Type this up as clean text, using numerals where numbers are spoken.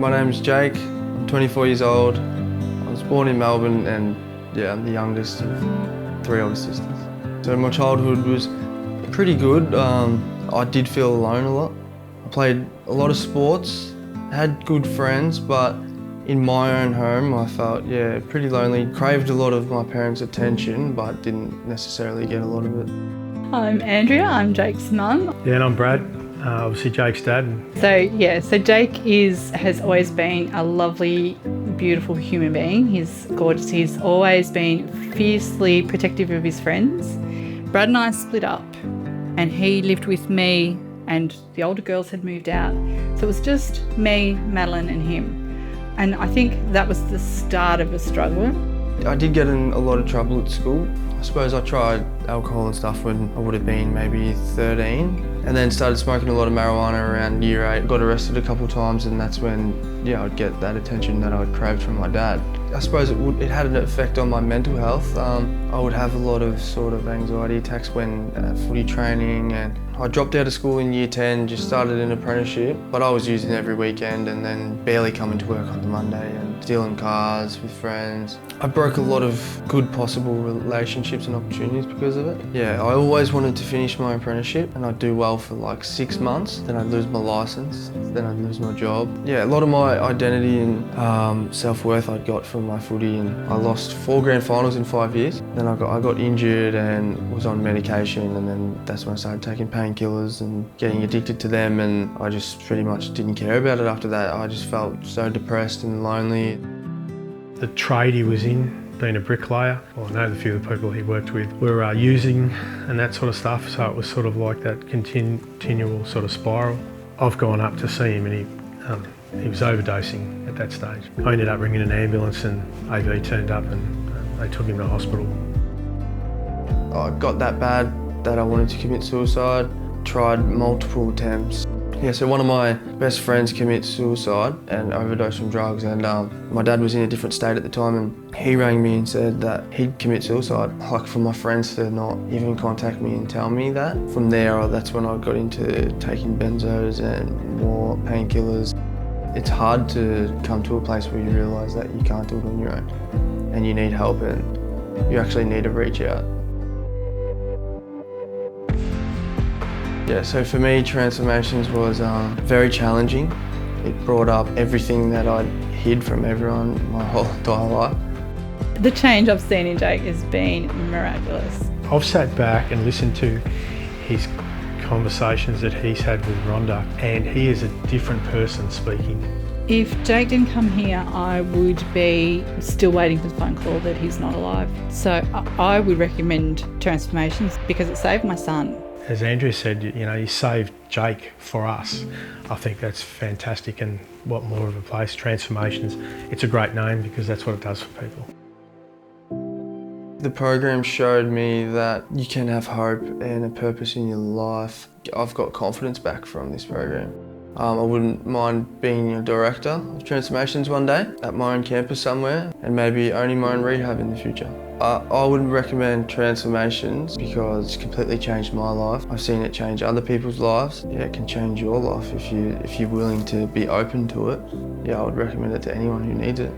My name's Jake, I'm 24 years old. I was born in Melbourne and yeah, I'm the youngest of 3 older sisters. So my childhood was pretty good. I did feel alone a lot. I played a lot of sports, had good friends, but in my own home I felt, pretty lonely. Craved a lot of my parents' attention, but didn't necessarily get a lot of it. I'm Andrea, I'm Jake's mum. Yeah, and I'm Brad, obviously Jake's dad. So Jake has always been a lovely, beautiful human being. He's gorgeous. He's always been fiercely protective of his friends. Brad and I split up and he lived with me and the older girls had moved out. So it was just me, Madeline and him. And I think that was the start of a struggle. I did get in a lot of trouble at school. I suppose I tried alcohol and stuff when I would have been maybe 13 and then started smoking a lot of marijuana around year 8. Got arrested a couple of times and that's when I'd get that attention that I'd craved from my dad. I suppose it had an effect on my mental health. I would have a lot of sort of anxiety attacks when footy training, and I dropped out of school in year 10, just started an apprenticeship, but I was using every weekend and then barely coming to work on the Monday and stealing cars with friends. I broke a lot of good possible relationships and opportunities because of it. Yeah, I always wanted to finish my apprenticeship and I'd do well for like 6 months, then I'd lose my licence, then I'd lose my job. Yeah, a lot of my identity and self-worth I got from my footy, and I lost 4 grand finals in 5 years. Then I got injured and was on medication, and then that's when I started taking painkillers and getting addicted to them, and I just pretty much didn't care about it after that. I just felt so depressed and lonely. The trade he was in, being a bricklayer, I know a few of the people he worked with were using and that sort of stuff, so it was sort of like that continual sort of spiral. I've gone up to see him and he was overdosing at that stage. I ended up ringing an ambulance and AV turned up and they took him to hospital. I got that bad that I wanted to commit suicide, tried multiple attempts. Yeah, so one of my best friends committed suicide and overdosed from drugs, and my dad was in a different state at the time and he rang me and said that he'd commit suicide. Like, for my friends to not even contact me and tell me that. From there, that's when I got into taking benzos and more painkillers. It's hard to come to a place where you realise that you can't do it on your own and you need help and you actually need to reach out. Yeah, so for me, Transformations was very challenging. It brought up everything that I'd hid from everyone my whole entire life. The change I've seen in Jake has been miraculous. I've sat back and listened to his conversations that he's had with Rhonda, and he is a different person speaking. If Jake didn't come here, I would be still waiting for the phone call that he's not alive. So I would recommend Transformations because it saved my son. As Andrea said, you saved Jake for us. I think that's fantastic, and what more of a place, Transformations. It's a great name because that's what it does for people. The program showed me that you can have hope and a purpose in your life. I've got confidence back from this program. I wouldn't mind being a director of Transformations one day at my own campus somewhere, and maybe owning my own rehab in the future. I would recommend Transformations because it's completely changed my life. I've seen it change other people's lives. Yeah, it can change your life if you're willing to be open to it. Yeah, I would recommend it to anyone who needs it.